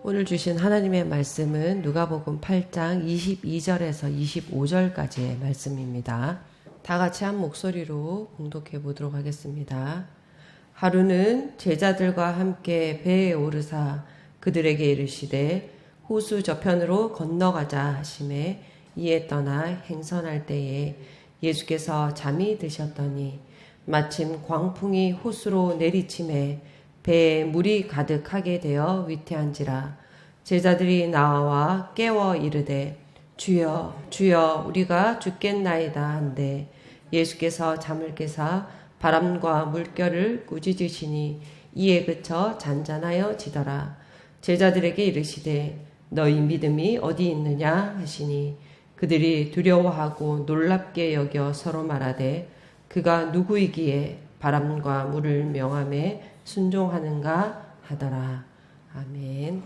오늘 주신 하나님의 말씀은 누가복음 8장 22절에서 25절까지의 말씀입니다. 다 같이 한 목소리로 봉독해 보도록 하겠습니다. 하루는 제자들과 함께 배에 오르사 그들에게 이르시되 호수 저편으로 건너가자 하시매 이에 떠나 행선할 때에 예수께서 잠이 드셨더니 마침 광풍이 호수로 내리침에 배에 물이 가득하게 되어 위태한지라. 제자들이 나와 깨워 이르되 주여 주여 우리가 죽겠나이다 한데 예수께서 잠을 깨사 바람과 물결을 꾸짖으시니 이에 그쳐 잔잔하여 지더라. 제자들에게 이르시되 너희 믿음이 어디 있느냐 하시니 그들이 두려워하고 놀랍게 여겨 서로 말하되 그가 누구이기에 바람과 물을 명함에 순종하는가 하더라. 아멘.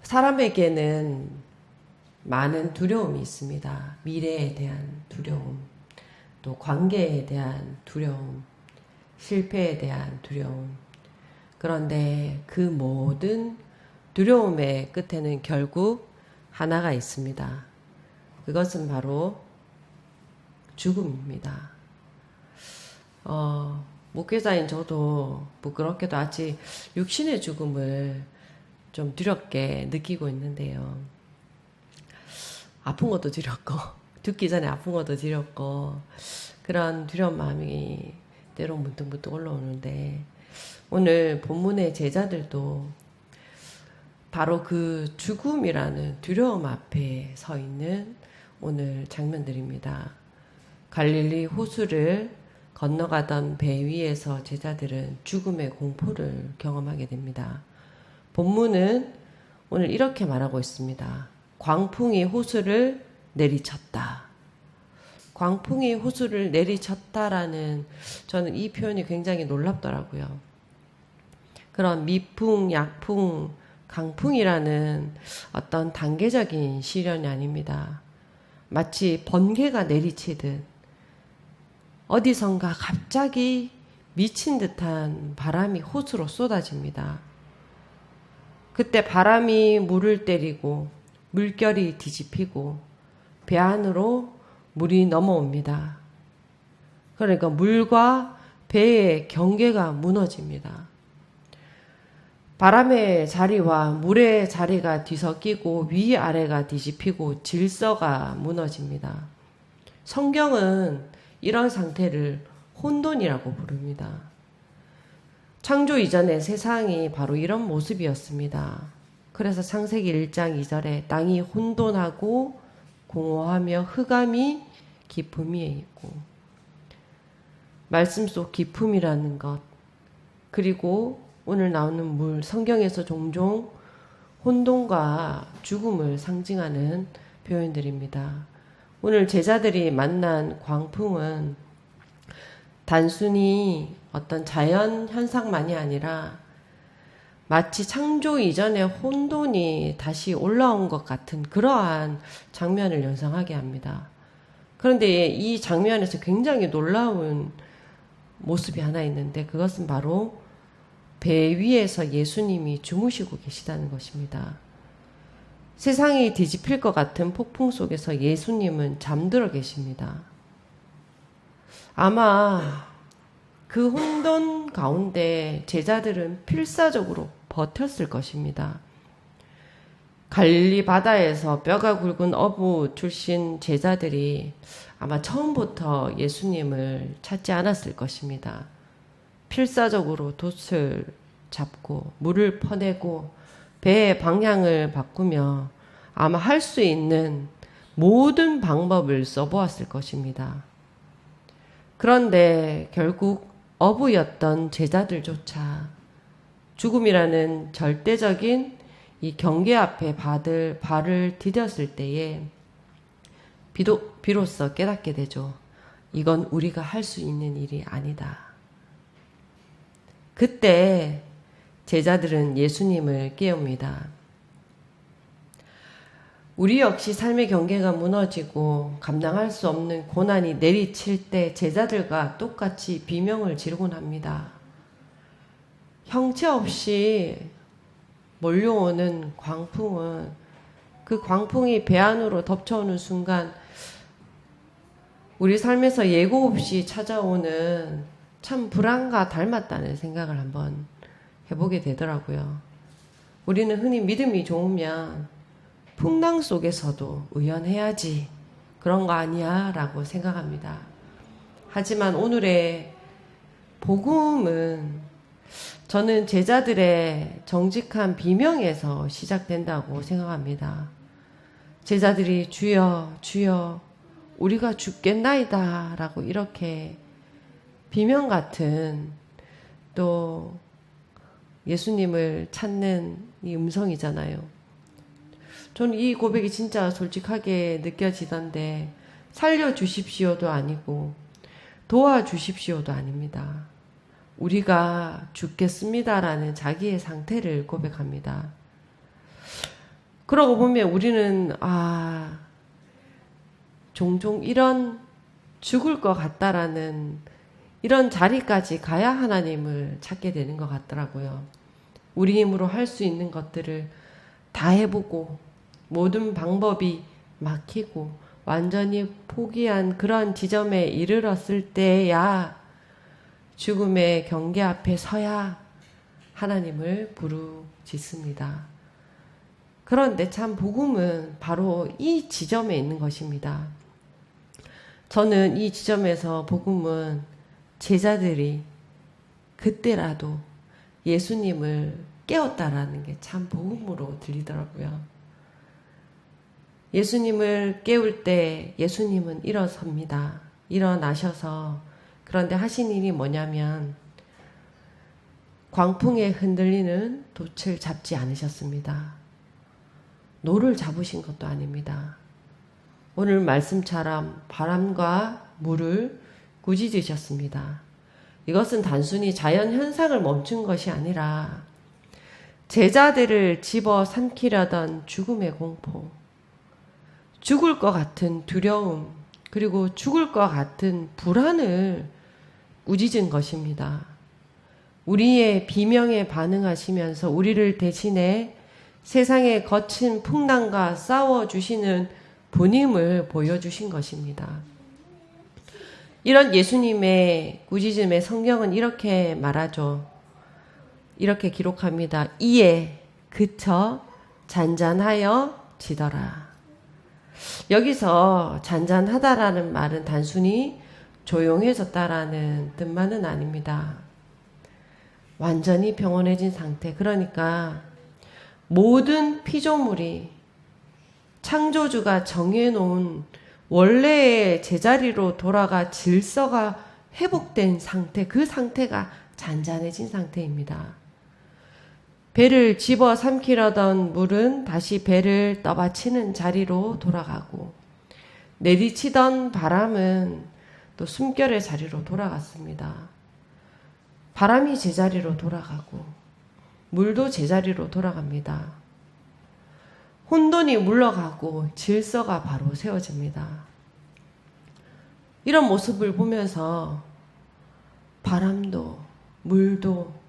사람에게는 많은 두려움이 있습니다. 미래에 대한 두려움, 또 관계에 대한 두려움, 실패에 대한 두려움. 그런데 그 모든 두려움의 끝에는 결국 하나가 있습니다. 그것은 바로 죽음입니다. 목회자인 저도 부끄럽게도 아직 육신의 죽음을 좀 두렵게 느끼고 있는데요. 아픈 것도 두렵고, 죽기 전에 아픈 것도 두렵고, 그런 두려운 마음이 때로 문득문득 올라오는데, 오늘 본문의 제자들도 바로 그 죽음이라는 두려움 앞에 서 있는 오늘 장면들입니다. 갈릴리 호수를 건너가던 배 위에서 제자들은 죽음의 공포를 경험하게 됩니다. 본문은 오늘 이렇게 말하고 있습니다. 광풍이 호수를 내리쳤다. 광풍이 호수를 내리쳤다라는 저는 이 표현이 굉장히 놀랍더라고요. 그런 미풍, 약풍, 강풍이라는 어떤 단계적인 시련이 아닙니다. 마치 번개가 내리치듯 어디선가 갑자기 미친 듯한 바람이 호수로 쏟아집니다. 그때 바람이 물을 때리고 물결이 뒤집히고 배 안으로 물이 넘어옵니다. 그러니까 물과 배의 경계가 무너집니다. 바람의 자리와 물의 자리가 뒤섞이고 위아래가 뒤집히고 질서가 무너집니다. 성경은 이런 상태를 혼돈이라고 부릅니다. 창조 이전의 세상이 바로 이런 모습이었습니다. 그래서 창세기 1장 2절에 땅이 혼돈하고 공허하며 흑암이 깊음 위에 있고, 말씀 속 깊음이라는 것, 그리고 오늘 나오는 물, 성경에서 종종 혼돈과 죽음을 상징하는 표현들입니다. 오늘 제자들이 만난 광풍은 단순히 어떤 자연 현상만이 아니라 마치 창조 이전의 혼돈이 다시 올라온 것 같은 그러한 장면을 연상하게 합니다. 그런데 이 장면에서 굉장히 놀라운 모습이 하나 있는데 그것은 바로 배 위에서 예수님이 주무시고 계시다는 것입니다. 세상이 뒤집힐 것 같은 폭풍 속에서 예수님은 잠들어 계십니다. 아마 그 혼돈 가운데 제자들은 필사적으로 버텼을 것입니다. 갈릴리 바다에서 뼈가 굵은 어부 출신 제자들이 아마 처음부터 예수님을 찾지 않았을 것입니다. 필사적으로 돛을 잡고 물을 퍼내고 배의 방향을 바꾸며 아마 할 수 있는 모든 방법을 써보았을 것입니다. 그런데 결국 어부였던 제자들조차 죽음이라는 절대적인 이 경계 앞에 발을 디뎠을 때에 비로소 깨닫게 되죠. 이건 우리가 할 수 있는 일이 아니다. 그때 제자들은 예수님을 깨웁니다. 우리 역시 삶의 경계가 무너지고 감당할 수 없는 고난이 내리칠 때 제자들과 똑같이 비명을 지르곤 합니다. 형체 없이 몰려오는 광풍은 그 광풍이 배 안으로 덮쳐오는 순간 우리 삶에서 예고 없이 찾아오는 참 불안과 닮았다는 생각을 한번 해보게 되더라고요. 우리는 흔히 믿음이 좋으면 풍랑 속에서도 의연해야지 그런 거 아니야 라고 생각합니다. 하지만 오늘의 복음은 저는 제자들의 정직한 비명에서 시작된다고 생각합니다. 제자들이 주여 주여 우리가 죽겠나이다 라고 이렇게 비명 같은 또 예수님을 찾는 이 음성이잖아요. 저는 이 고백이 진짜 솔직하게 느껴지던데 살려주십시오도 아니고 도와주십시오도 아닙니다. 우리가 죽겠습니다라는 자기의 상태를 고백합니다. 그러고 보면 우리는 종종 이런 죽을 것 같다라는 이런 자리까지 가야 하나님을 찾게 되는 것 같더라고요. 우리 힘으로 할 수 있는 것들을 다 해보고 모든 방법이 막히고 완전히 포기한 그런 지점에 이르렀을 때야 죽음의 경계 앞에 서야 하나님을 부르짖습니다. 그런데 참 복음은 바로 이 지점에 있는 것입니다. 저는 이 지점에서 복음은 제자들이 그때라도 예수님을 깨웠다라는 게 참 복음으로 들리더라고요. 예수님을 깨울 때 예수님은 일어섭니다. 일어나셔서 그런데 하신 일이 뭐냐면 광풍에 흔들리는 돛을 잡지 않으셨습니다. 노를 잡으신 것도 아닙니다. 오늘 말씀처럼 바람과 물을 꾸짖으셨습니다. 이것은 단순히 자연 현상을 멈춘 것이 아니라 제자들을 집어삼키려던 죽음의 공포, 죽을 것 같은 두려움, 그리고 죽을 것 같은 불안을 꾸짖은 것입니다. 우리의 비명에 반응하시면서 우리를 대신해 세상의 거친 풍랑과 싸워주시는 분임을 보여주신 것입니다. 이런 예수님의 꾸짖음에 성경은 이렇게 말하죠. 이렇게 기록합니다. 이에 그쳐 잔잔하여 지더라. 여기서 잔잔하다라는 말은 단순히 조용해졌다라는 뜻만은 아닙니다. 완전히 평온해진 상태. 그러니까 모든 피조물이 창조주가 정해놓은 원래의 제자리로 돌아가 질서가 회복된 상태, 그 상태가 잔잔해진 상태입니다. 배를 집어삼키려던 물은 다시 배를 떠받치는 자리로 돌아가고 내리치던 바람은 또 숨결의 자리로 돌아갔습니다. 바람이 제자리로 돌아가고 물도 제자리로 돌아갑니다. 혼돈이 물러가고 질서가 바로 세워집니다. 이런 모습을 보면서 바람도 물도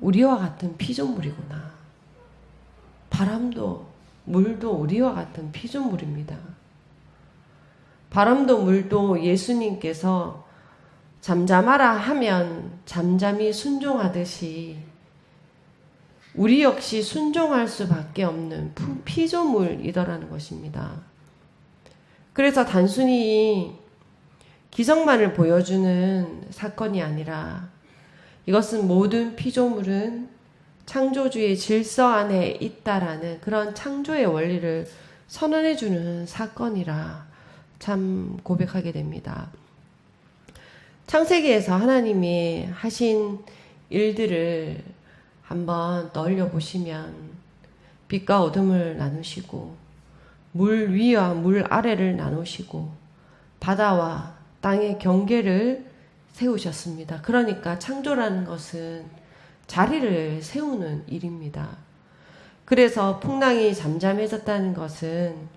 우리와 같은 피조물이구나. 바람도 물도 우리와 같은 피조물입니다. 바람도 물도 예수님께서 잠잠하라 하면 잠잠히 순종하듯이 우리 역시 순종할 수밖에 없는 피조물이더라는 것입니다. 그래서 단순히 기적만을 보여주는 사건이 아니라 이것은 모든 피조물은 창조주의 질서 안에 있다라는 그런 창조의 원리를 선언해주는 사건이라 참 고백하게 됩니다. 창세기에서 하나님이 하신 일들을 한번 떠올려 보시면 빛과 어둠을 나누시고 물 위와 물 아래를 나누시고 바다와 땅의 경계를 세우셨습니다. 그러니까 창조라는 것은 자리를 세우는 일입니다. 그래서 풍랑이 잠잠해졌다는 것은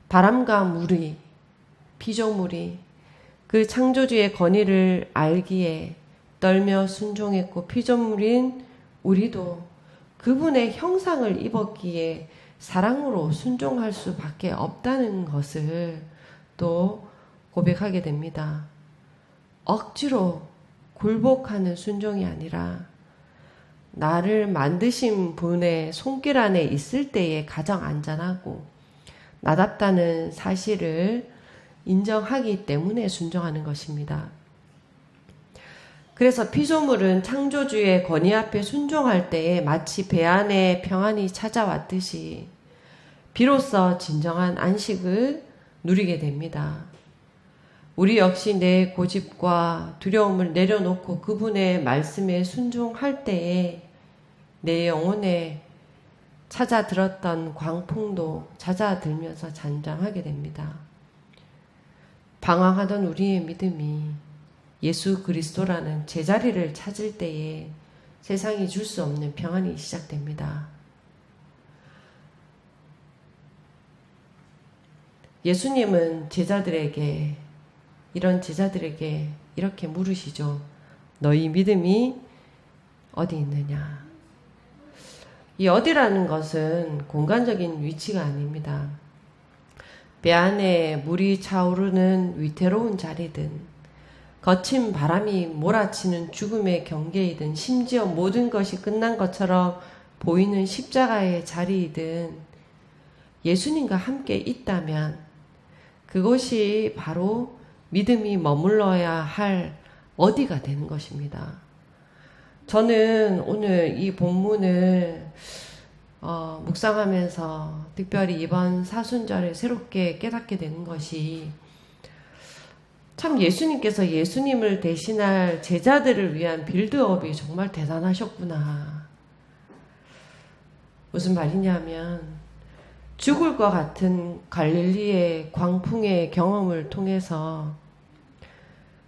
바람과 물이, 피조물이 그 창조주의 권위를 알기에 떨며 순종했고 피조물인 우리도 그분의 형상을 입었기에 사랑으로 순종할 수밖에 없다는 것을 또 고백하게 됩니다. 억지로 굴복하는 순종이 아니라 나를 만드신 분의 손길 안에 있을 때에 가장 안전하고 나답다는 사실을 인정하기 때문에 순종하는 것입니다. 그래서 피조물은 창조주의 권위 앞에 순종할 때에 마치 배 안에 평안이 찾아왔듯이 비로소 진정한 안식을 누리게 됩니다. 우리 역시 내 고집과 두려움을 내려놓고 그분의 말씀에 순종할 때에 내 영혼에 찾아들었던 광풍도 잦아들면서 잔잔하게 됩니다. 방황하던 우리의 믿음이 예수 그리스도라는 제자리를 찾을 때에 세상이 줄 수 없는 평안이 시작됩니다. 예수님은 이런 제자들에게 이렇게 물으시죠. 너희 믿음이 어디 있느냐? 이 어디라는 것은 공간적인 위치가 아닙니다. 배 안에 물이 차오르는 위태로운 자리든 거친 바람이 몰아치는 죽음의 경계이든 심지어 모든 것이 끝난 것처럼 보이는 십자가의 자리이든 예수님과 함께 있다면 그것이 바로 믿음이 머물러야 할 어디가 되는 것입니다. 저는 오늘 이 본문을 묵상하면서 특별히 이번 사순절에 새롭게 깨닫게 되는 것이 참 예수님께서 예수님을 대신할 제자들을 위한 빌드업이 정말 대단하셨구나. 무슨 말이냐면 죽을 것 같은 갈릴리의 광풍의 경험을 통해서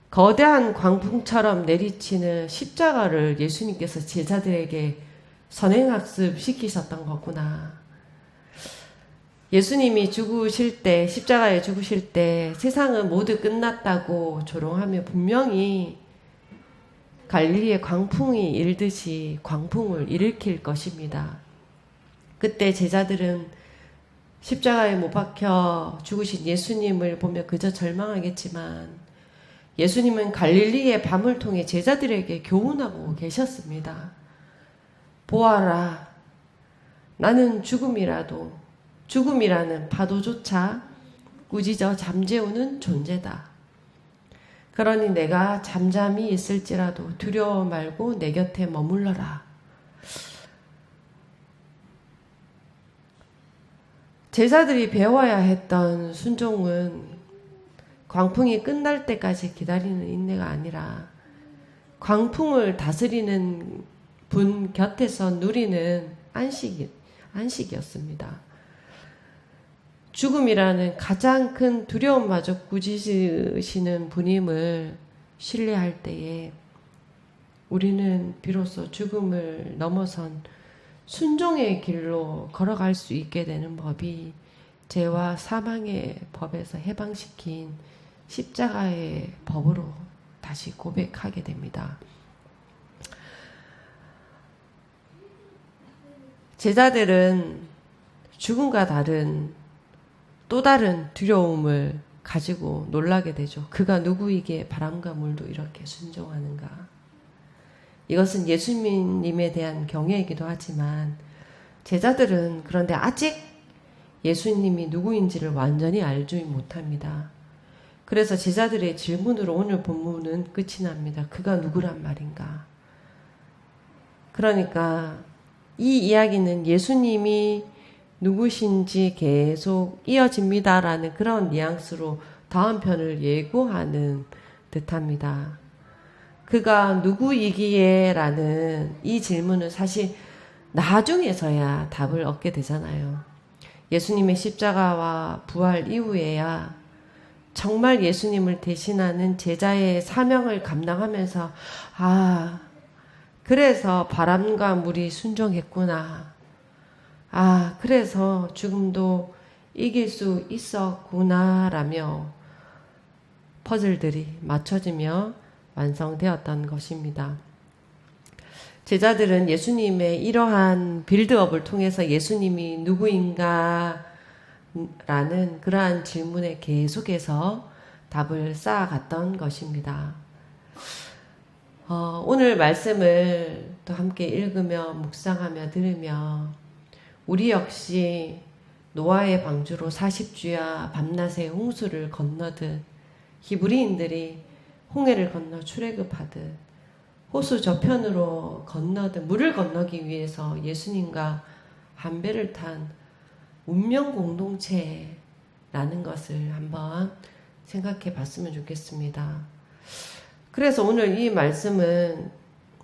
거대한 광풍처럼 내리치는 십자가를 예수님께서 제자들에게 선행학습 시키셨던 거구나. 예수님이 죽으실 때, 십자가에 죽으실 때 세상은 모두 끝났다고 조롱하며 분명히 갈릴리의 광풍이 일듯이 광풍을 일으킬 것입니다. 그때 제자들은 십자가에 못 박혀 죽으신 예수님을 보며 그저 절망하겠지만 예수님은 갈릴리의 밤을 통해 제자들에게 교훈하고 계셨습니다. 보아라, 나는 죽음이라는 파도조차 꾸짖어 잠재우는 존재다. 그러니 내가 잠잠히 있을지라도 두려워 말고 내 곁에 머물러라. 제자들이 배워야 했던 순종은 광풍이 끝날 때까지 기다리는 인내가 아니라 광풍을 다스리는 분 곁에서 누리는 안식이었습니다. 죽음이라는 가장 큰 두려움마저 꾸짖으시는 분임을 신뢰할 때에 우리는 비로소 죽음을 넘어선 순종의 길로 걸어갈 수 있게 되는 법이 죄와 사망의 법에서 해방시킨 십자가의 법으로 다시 고백하게 됩니다. 제자들은 죽음과 다른 또 다른 두려움을 가지고 놀라게 되죠. 그가 누구이기에 바람과 물도 이렇게 순종하는가. 이것은 예수님에 대한 경외이기도 하지만 제자들은 그런데 아직 예수님이 누구인지를 완전히 알지 못합니다. 그래서 제자들의 질문으로 오늘 본문은 끝이 납니다. 그가 누구란 말인가? 그러니까 이 이야기는 예수님이 누구신지 계속 이어집니다라는 그런 뉘앙스로 다음 편을 예고하는 듯합니다. 그가 누구이기에 라는 이 질문은 사실 나중에서야 답을 얻게 되잖아요. 예수님의 십자가와 부활 이후에야 정말 예수님을 대신하는 제자의 사명을 감당하면서 그래서 바람과 물이 순종했구나. 그래서 죽음도 이길 수 있었구나 라며 퍼즐들이 맞춰지며 완성되었던 것입니다. 제자들은 예수님의 이러한 빌드업을 통해서 예수님이 누구인가 라는 그러한 질문에 계속해서 답을 쌓아갔던 것입니다. 오늘 말씀을 또 함께 읽으며 묵상하며 들으며 우리 역시 노아의 방주로 40주야 밤낮의 홍수를 건너듯 히브리인들이 홍해를 건너 출애굽하듯 호수 저편으로 건너듯 물을 건너기 위해서 예수님과 한 배를 탄 운명 공동체라는 것을 한번 생각해 봤으면 좋겠습니다. 그래서 오늘 이 말씀은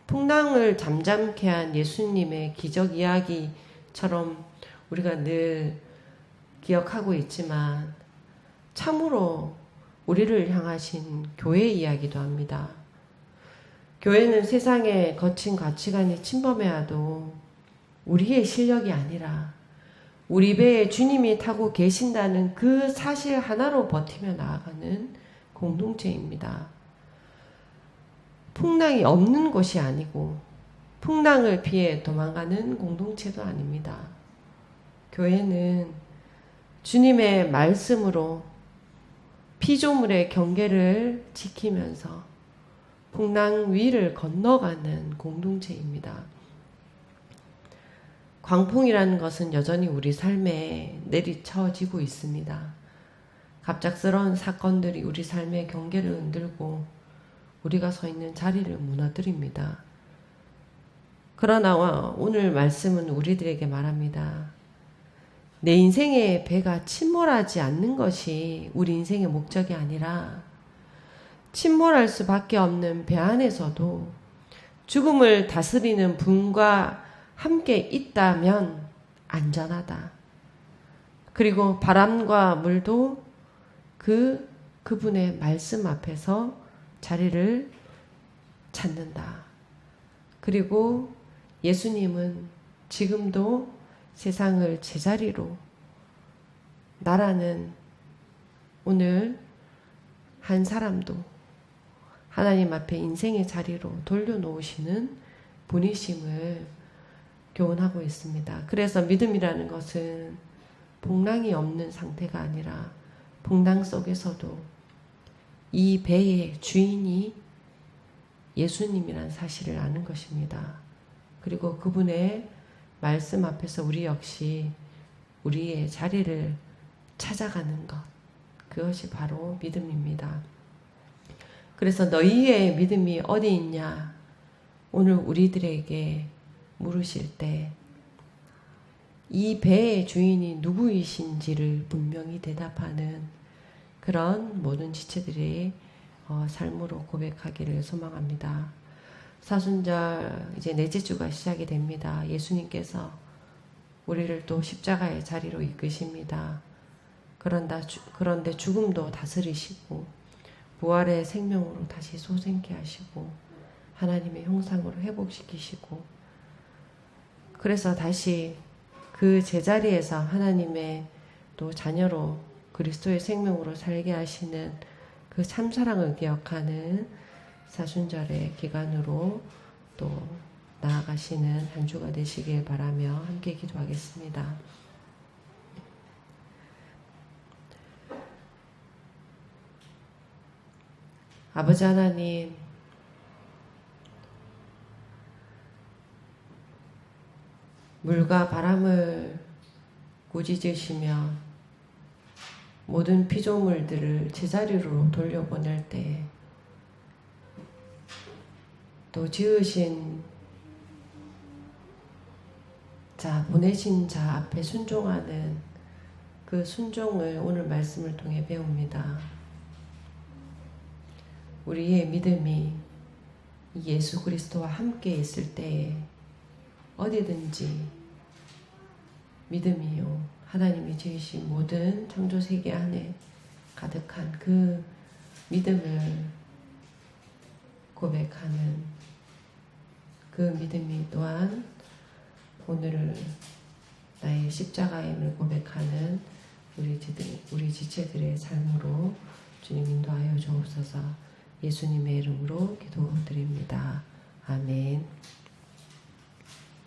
풍랑을 잠잠케 한 예수님의 기적 이야기처럼 우리가 늘 기억하고 있지만 참으로 우리를 향하신 교회 이야기도 합니다. 교회는 세상의 거친 가치관이 침범해와도 우리의 실력이 아니라 우리 배에 주님이 타고 계신다는 그 사실 하나로 버티며 나아가는 공동체입니다. 풍랑이 없는 곳이 아니고 풍랑을 피해 도망가는 공동체도 아닙니다. 교회는 주님의 말씀으로 피조물의 경계를 지키면서 풍랑 위를 건너가는 공동체입니다. 광풍이라는 것은 여전히 우리 삶에 내리쳐지고 있습니다. 갑작스러운 사건들이 우리 삶의 경계를 흔들고 우리가 서 있는 자리를 무너뜨립니다. 그러나 오늘 말씀은 우리들에게 말합니다. 내 인생의 배가 침몰하지 않는 것이 우리 인생의 목적이 아니라 침몰할 수밖에 없는 배 안에서도 죽음을 다스리는 분과 함께 있다면 안전하다. 그리고 바람과 물도 그분의 말씀 앞에서 자리를 찾는다. 그리고 예수님은 지금도 세상을 제자리로 나라는 오늘 한 사람도 하나님 앞에 인생의 자리로 돌려놓으시는 분이심을 교훈하고 있습니다. 그래서 믿음이라는 것은 풍랑이 없는 상태가 아니라 풍랑 속에서도 이 배의 주인이 예수님이라는 사실을 아는 것입니다. 그리고 그분의 말씀 앞에서 우리 역시 우리의 자리를 찾아가는 것, 그것이 바로 믿음입니다. 그래서 너희의 믿음이 어디 있냐? 오늘 우리들에게 물으실 때 이 배의 주인이 누구이신지를 분명히 대답하는 그런 모든 지체들의 삶으로 고백하기를 소망합니다. 사순절 이제 넷째 주가 시작이 됩니다. 예수님께서 우리를 또 십자가의 자리로 이끄십니다. 그런데 죽음도 다스리시고 부활의 생명으로 다시 소생케 하시고 하나님의 형상으로 회복시키시고 그래서 다시 그 제자리에서 하나님의 또 자녀로 그리스도의 생명으로 살게 하시는 그 참사랑을 기억하는 사순절의 기간으로 또 나아가시는 한 주가 되시길 바라며 함께 기도하겠습니다. 아버지 하나님, 물과 바람을 꾸짖으시며 모든 피조물들을 제자리로 돌려보낼 때 또 지으신 자, 보내신 자 앞에 순종하는 그 순종을 오늘 말씀을 통해 배웁니다. 우리의 믿음이 예수 그리스도와 함께 있을 때에 어디든지 믿음이요 하나님이 지으신 모든 창조 세계 안에 가득한 그 믿음을 고백하는 그 믿음이 또한 오늘 나의 십자가임을 고백하는 우리 지체들의 삶으로 주님 인도하여 주옵소서. 예수님의 이름으로 기도드립니다. 아멘.